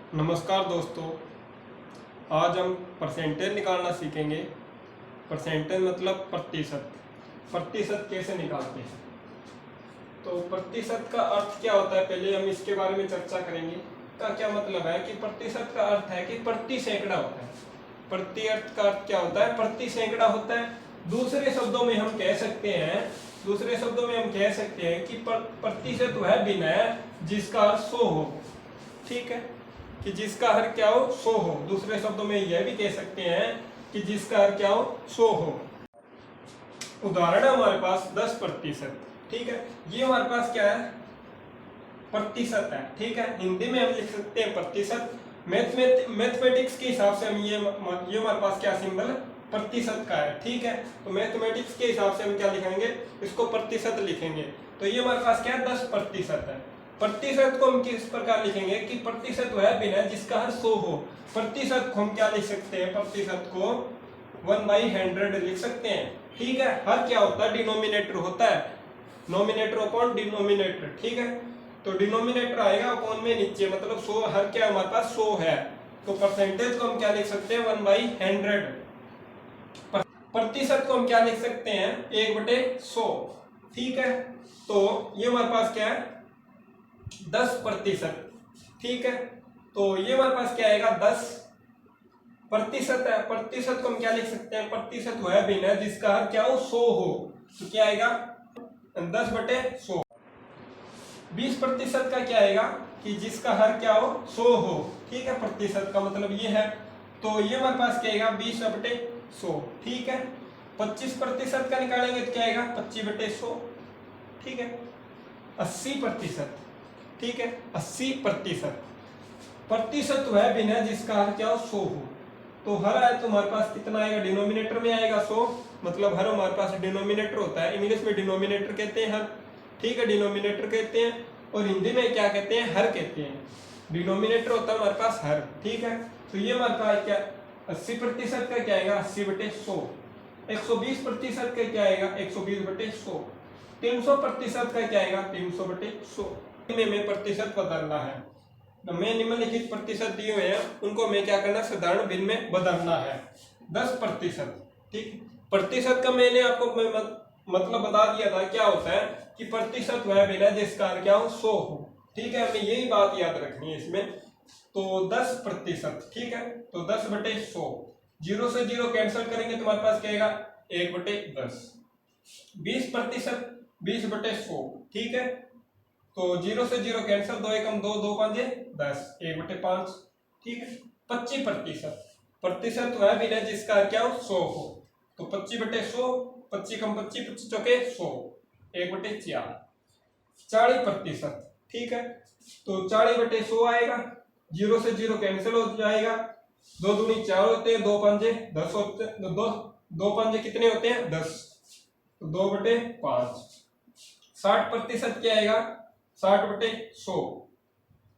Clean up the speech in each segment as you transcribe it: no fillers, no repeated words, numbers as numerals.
नमस्कार दोस्तों। आज हम परसेंटेज निकालना सीखेंगे। परसेंटेज मतलब प्रतिशत। प्रतिशत कैसे निकालते हैं, तो प्रतिशत का अर्थ क्या होता है, पहले हम इसके बारे में चर्चा करेंगे। का क्या मतलब है कि प्रतिशत का अर्थ है कि प्रति सैकड़ा होता है। प्रति अर्थ का अर्थ क्या होता है, प्रति सैकड़ा होता है। दूसरे शब्दों में हम कह सकते हैं कि प्रतिशत वह भिन्न है जिसका अर्थ 100 हो। ठीक है, कि जिसका हर क्या हो 100 हो। दूसरे शब्दों में यह भी कह सकते हैं कि जिसका हर क्या हो 100 हो। उदाहरण हमारे पास 10%। ठीक है, ये हमारे पास क्या है, प्रतिशत है। ठीक है, हिंदी में हम लिख सकते हैं प्रतिशत। मैथमेटिक्स के हिसाब से हम ये हमारे पास क्या सिंबल प्रतिशत का है। ठीक है, तो मैथमेटिक्स के हिसाब से हम क्या लिखेंगे, इसको प्रतिशत लिखेंगे। तो ये हमारे पास क्या है, 10% है। प्रतिशत को हम किस प्रकार लिखेंगे कि प्रतिशत वह भिन्न है जिसका हर 100 हो। प्रतिशत को हम क्या लिख सकते हैं, प्रतिशत को 1/100 लिख सकते हैं। ठीक है, हर क्या होता है, डिनोमिनेटर होता है, नोमिनेटर अपॉन डिनोमिनेटर। ठीक है, तो डिनोमिनेटर आएगा अपॉन में नीचे, मतलब 100, हर क्या हमारे पास 100 है। तो परसेंटेज को हम क्या लिख सकते हैं, 1/100। प्रतिशत को हम क्या लिख सकते हैं, 1/100। ठीक है, तो ये हमारे पास क्या है, 10%। ठीक है, तो ये हमारे पास क्या आएगा, 10% है। प्रतिशत को हम क्या लिख सकते हैं, प्रतिशत वह भिन्न है जिसका हर क्या हो 100 हो। तो क्या आएगा, 10/100। 20% का क्या आएगा कि जिसका हर क्या हो 100 हो। ठीक है, प्रतिशत का मतलब ये है। तो ये हमारे पास क्या आएगा, 20/100। ठीक है, 25% का निकालेंगे तो क्या आएगा, 25/100। ठीक है, 80%। ठीक है, 80%। प्रतिशत वह भिन्न है जिसका हर क्या हो 100 हो। तो हर आए तो हमारे पास कितना आएगा, डिनोमिनेटर में आएगा 100, मतलब हर हमारे पास डिनोमिनेटर होता है। इंग्लिश में डिनोमिनेटर कहते हैं हर। ठीक है, डिनोमिनेटर कहते हैं, और हिंदी में क्या कहते हैं, हर कहते हैं। डिनोमिनेटर होता है हमारे पास हर। ठीक है, तो ये हमारे पास क्या 80% का क्या आएगा, 80/100। 120% का क्या आएगा, 120/100। 300% का क्या आएगा, 300/100। में प्रतिशत बदलना है, मैं निम्नलिखित प्रतिशत दिए हुए हैं, उनको मैं क्या करना, साधारण भिन्न में बदलना है। 10%। ठीक, प्रतिशत का मैंने आपको मतलब बता दिया था क्या होता है कि प्रतिशत वह भिन्न है जिसका क्या हो 100 हो। ठीक है, हमें यही बात याद रखनी है इसमें। तो 10%। ठीक है, तो 10/100। 0 से 0 कैंसिल करेंगे तो हमारे पास क्या आएगा, 1/10। 20%, 20/100। ठीक है, तो 0 से 0 कैंसिल, 2 एकम 2, 2 5 10, 1/5। ठीक है, 25%। प्रतिशत वह भिन्न है जिसका क्या हो 100 हो। तो 25/100, 25 कम 25, 25 चौके 100, 1/4। 40%। ठीक है, तो 40/100 आएगा। 0 से 0 कैंसिल हो जाएगा, 2 दूनी 4 होते हैं, 2 5 10 होते हैं, 2 5 कितने होते हैं, 10, तो 2/5। 60% क्या आएगा, 60/100।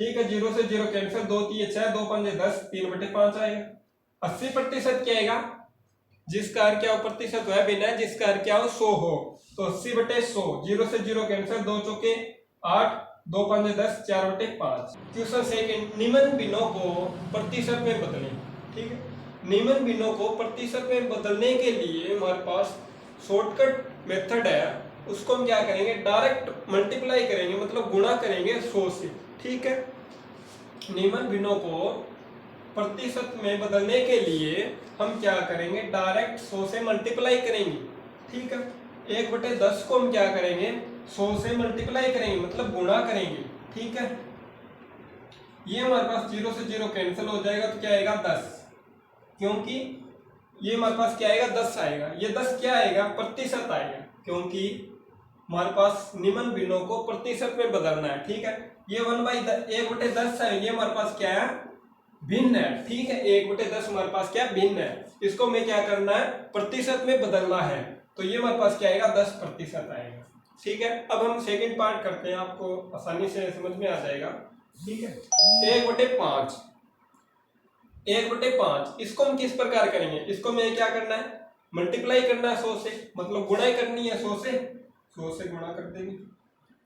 ठीक है, 0 से 0 कैंसिल, 2 3 6, 2 5 10, 3/5 आएगा। 80% क्या आएगा, जिसका हर क्या हो, प्रतिशत वह भिन्न है जिसका हर क्या हो 100 हो। तो 80/100। 0 से 0 कैंसिल, 2 चौके 8, 2 5 10, 4/5। क्वेश्चन सेकंड, निम्न भिन्नों को प्रतिशत में बदलें। ठीक है, निम्न भिन्नों को प्रतिशत में बदलने के लिए हमारे पास शॉर्टकट मेथड है। उसको हम क्या करेंगे, डायरेक्ट मल्टीप्लाई करेंगे, मतलब गुणा करेंगे 100 से। ठीक है, निम्न भिन्नों को प्रतिशत में बदलने के लिए हम क्या करेंगे, डायरेक्ट 100 से मल्टीप्लाई करेंगे। ठीक है, 1/10 को हम क्या करेंगे, 100 से मल्टीप्लाई करेंगे, मतलब गुणा करेंगे। ठीक है, ये हमारे पास 0 से 0 कैंसिल हो जाएगा, तो क्या आएगा 10, क्योंकि ये हमारे पास क्या आएगा, 10 आएगा। ये 10 क्या आएगा, प्रतिशत आएगा, क्योंकि हमारे पास निम्न भिन्नों को प्रतिशत में बदलना है। ठीक है, ये 1/10 है, ये हमारे पास क्या है, भिन्न है। ठीक है, 1/10 हमारे पास क्या भिन्न है, इसको हमें क्या करना है, प्रतिशत में बदलना है। तो ये हमारे पास क्या आएगा, 10% आएगा। ठीक है, अब हम सेकंड पार्ट करते हैं, आपको आसानी से समझ में आ जाएगा। ठीक है, 1/5। 1/5 इसको हम किस प्रकार करेंगे, इसको हमें क्या करना है, मल्टीप्लाई करना है 100 से, मतलब गुणा करनी है 100 से गुणा कर देंगे।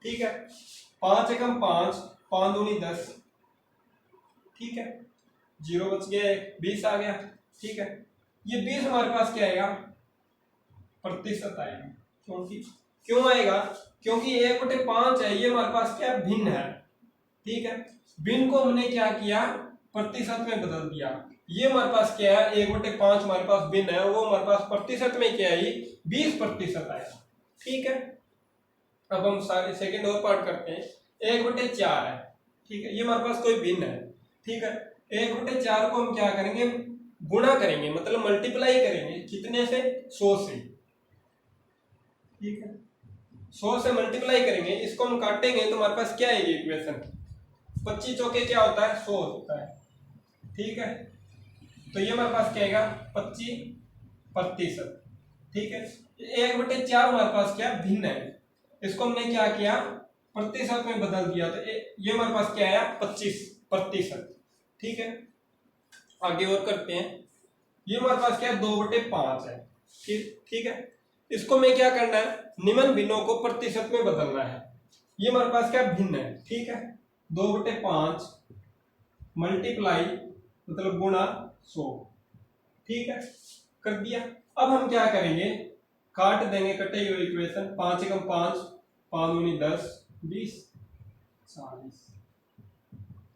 ठीक है, 5 एकम 5, 5 दूनी 10, ठीक है, 0 बच गया, 20 आ गया। ठीक है, ये 20 हमारे पास क्या आएगा, प्रतिशत आएगा। क्यों आएगा, क्योंकि 1/5 है, ये हमारे पास क्या भिन्न है। ठीक है, भिन्न को हमने क्या किया, प्रतिशत में बदल दिया। ये हमारे पास क्या है, 1/5 हमारे पास भिन्न है, वो हमारे पास प्रतिशत में क्या है, 20% आएगा। ठीक है, अब हम सारे सेकंड और पार्ट करते हैं। 1/4 है, ठीक है, ये हमारे पास कोई भिन्न है। ठीक है, 1/4 को हम क्या करेंगे, गुणा करेंगे, मतलब मल्टीप्लाई करेंगे, कितने से, 100 से। ठीक है, 100 से मल्टीप्लाई करेंगे, इसको हम काटेंगे तो हमारे पास क्या है इक्वेशन, 25 चौके क्या होता है, 100 होता है। ठीक है, तो ये हमारे पास क्या आएगा, 25%। ठीक है, 1/4 हमारे पास क्या भिन्न है, इसको हमने क्या किया, प्रतिशत में बदल दिया, तो ये हमारे पास क्या आया, 25%। ठीक है, आगे और करते हैं। ये हमारे पास क्या 2/5 है। ठीक है, इसको मैं क्या करना है, निम्न भिन्नों को प्रतिशत में बदलना है। ये हमारे पास क्या भिन्न है। ठीक है, 2/5 मल्टीप्लाई मतलब गुणा 100। ठीक है, कर दिया। अब हम क्या करेंगे, काट देंगे कटे हुए इक्वेशन, 5 एकम 5, 5 दूनी 10, 20, 40,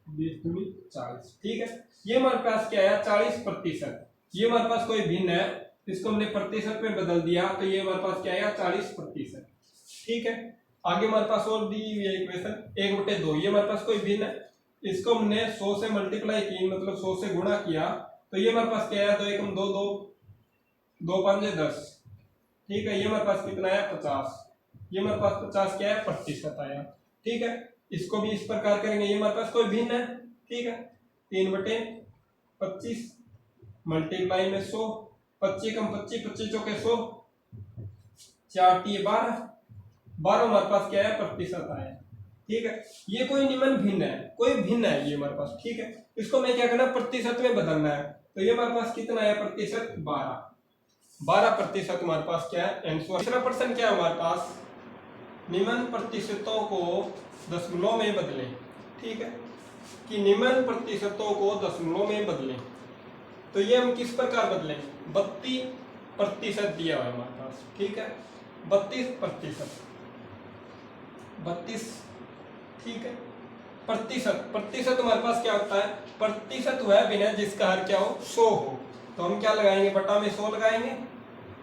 20 दूनी 40। ठीक है, ये हमारे पास क्या है, 40%। ये हमारे पास कोई भिन्न है, इसको हमने प्रतिशत में बदल दिया, तो ये हमारे पास क्या आएगा, 40%। ठीक है, आगे हमारे पास और दी हुई है इक्वेशन 1/2, ये हमारे पास कोई भिन्न है, इसको हमने 100 से मल्टीप्लाई की, मतलब 100 से गुणा किया, तो ये हमारे पास क्या है, 2 एकम 2, 2, 2 5 10। ठीक है, ये हमारे पास कितना है, 50। ये हमारे पास 50 क्या है, प्रतिशत आया। ठीक है, इसको भी इस प्रकार करेंगे, ये हमारे पास कोई भिन्न है। ठीक है, 3/25 मल्टीप्लाई में 100, 25 कम 25, 25 चौके 100, 4 × 12, 12 हमारे पास क्या है, प्रतिशत आया। ठीक है, ये कोई निम्न भिन्न है, कोई भिन्न है ये हमारे पास। ठीक है, इसको मैं क्या करना, प्रतिशत में बदलना है, तो ये हमारे पास कितना है, प्रतिशत 12% हमारे पास क्या है आंसर। तीसरा प्रश्न क्या है हमारे पास, निम्न प्रतिशतों को दशमलव में बदलें। ठीक है, कि निम्न प्रतिशतों को दशमलव में बदलें, तो ये हम किस प्रकार बदलेंगे, 32% दिया हुआ है हमारे पास। ठीक है, 32%, 32। ठीक है, प्रतिशत हमारे पास क्या होता है, प्रतिशत वह भिन्न है जिसका हर क्या हो, 100 हो। तो हम क्या लगाएंगे, बटा में 100 लगाएंगे,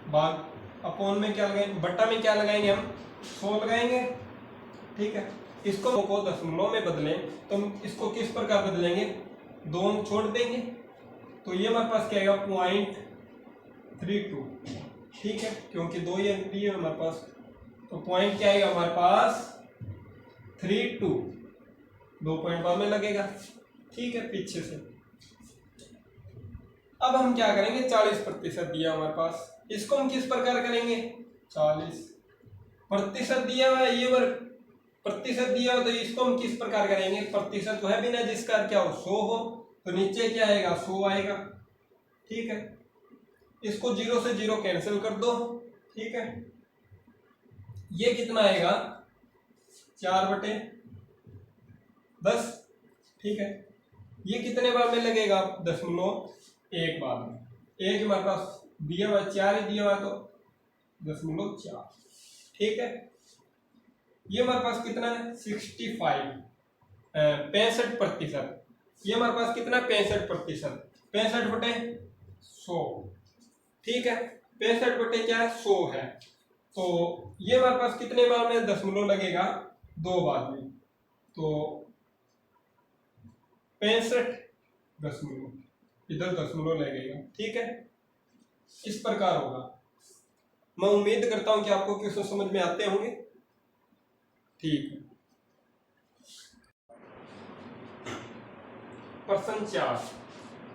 भाग अपॉन में क्या लगाएंगे, बटा में क्या लगाएंगे, हम 100 लगाएंगे। ठीक है, इसको को दशमलव में बदलें, तो हम इसको किस प्रकार बदलेंगे, 2 छोड़ देंगे, तो ये हमारे पास क्या आएगा, 0.32। ठीक है, क्योंकि 2 ये दिए हमारे पास, तो पॉइंट क्या आएगा हमारे पास, 32, 2 पॉइंट बाद में लगेगा। ठीक है, पीछे से। अब हम क्या करेंगे, 40% दिया हमारे पास, इसको हम किस प्रकार करेंगे, 40% दिया हुआ है, ये वर्ग प्रतिशत दिया हो, तो इसको हम किस प्रकार करेंगे, प्रतिशत तो है बिना जिसका क्या हो, 100 हो, तो नीचे क्या आएगा, 100 आएगा। ठीक है, इसको 0 से 0 कैंसिल कर दो। ठीक है, ये कितना आएगा, 4/10। ठीक है, ये कितने बार में लगेगा, 0.1 बार में। एक हमारे पास दिया हुआ 4 ही दिया हुआ, तो 0.4। ठीक है, ये हमारे पास कितना है, 65%। ये हमारे पास कितना, 65%, 65/100। ठीक है, 65 क्या है, 100 है, तो ये हमारे पास कितने बार में दशमलव लगेगा, 2 बार में, तो 65 इधर दशमलव लगेगा। ठीक है, इस प्रकार होगा। मैं उम्मीद करता हूं कि आपको क्वेश्चन समझ में आते होंगे। ठीक है, प्रश्न 4।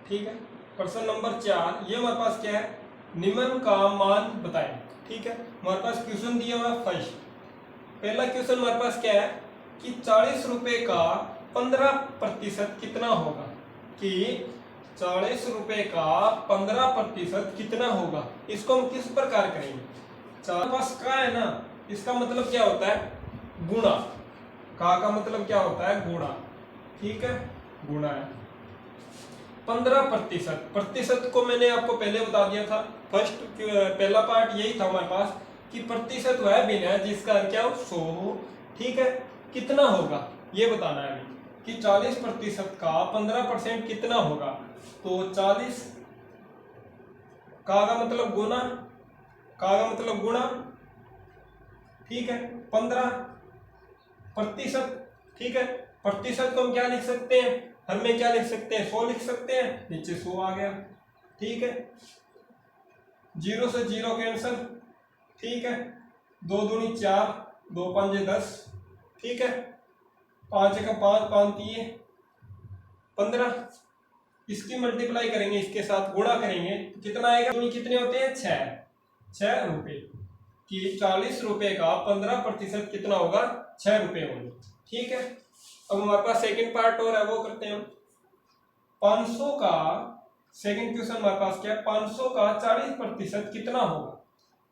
ठीक है, प्रश्न नंबर 4, ये हमारे पास क्या है, निम्न का मान बताएं। ठीक है, हमारे पास क्वेश्चन दिया हुआ है फर्स्ट। पहला क्वेश्चन हमारे पास क्या है कि 40 रुपए का 15% कितना होगा, कि 40 रुपए का 15% कितना होगा, इसको हम किस प्रकार करेंगे। 4 पास का है ना, इसका मतलब क्या होता है, गुणा। का मतलब क्या होता है, गुणा। ठीक है, गुणा है, 15%। प्रतिशत को मैंने आपको पहले बता दिया था, फर्स्ट पहला पार्ट यही था हमारे पास कि प्रतिशत वह भिन्न है जिसका हर क्या हो 100 हो। ठीक है, कितना होगा ये बताना है अभी कि 40% का 15% कितना होगा। तो 40 का मतलब गुना, का मतलब गुणा, ठीक है, 15%। ठीक है, प्रतिशत को हम क्या लिख सकते हैं, हमें क्या लिख सकते हैं 100 लिख सकते हैं, नीचे 100 आ गया। ठीक है, 0 से 0 कैंसल। ठीक है, 2 दूनी 4, 2 पंजे 10। ठीक है, 5 का 5, 5 3 15। इसकी मल्टीप्लाई करेंगे, इसके साथ गुणा करेंगे तो कितना आएगा, कितने होते हैं 6 रुपए कि 40 रुपए का 15% कितना होगा 6 रुपए होंगे। ठीक है, अब हमारे पास सेकंड पार्ट और है, वो करते हैं हम। 500 का सेकंड क्वेश्चन हमारे पास क्या है, 500 का 40% कितना होगा,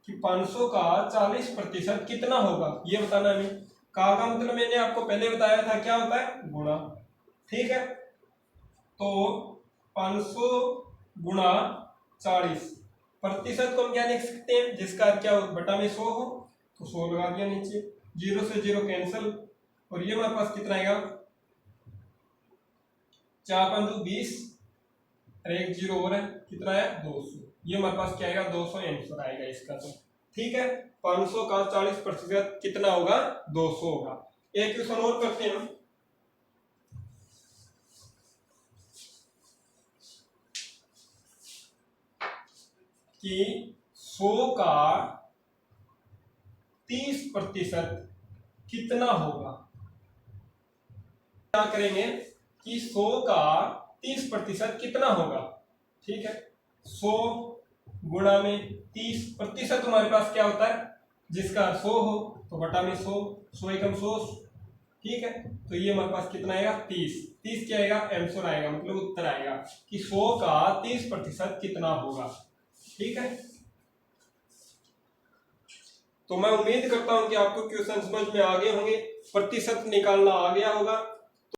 कि 500 का 40% कितना होगा ये बताना हमें। का मतलब मैंने आपको पहले बताया था क्या होता है, गुणा। ठीक है, तो 500 गुणा 40, प्रतिशत को हम क्या लिख सकते हैं, जिसका क्या हो बटा में 100 हो तो 100 लगा दिया नीचे, 0 से 0 कैंसिल, और ये हमारे पास कितना आएगा 4 5 20 और 1 0 और है, कितना है 200। ये हमारे पास क्या आएगा 200 आंसर आएगा इसका। तो ठीक है, 500 का 40% कितना होगा 200 होगा। एक क्वेश्चन और करते हैं हम। कि 100 का 30% कितना होगा। क्या करेंगे कि 100 का 30% कितना होगा। ठीक है, 100 गुणा में 30%, हमारे पास क्या होता है जिसका 100 हो तो बटा में 100, 100 एकम 100। ठीक है, तो ये हमारे पास कितना आएगा 30 क्या आएगा आंसर आएगा, मतलब उत्तर आएगा कि 100 का 30% कितना होगा। ठीक है, तो मैं उम्मीद करता हूं कि आपको क्वेश्चन समझ में आ गए होंगे, प्रतिशत निकालना आ गया होगा।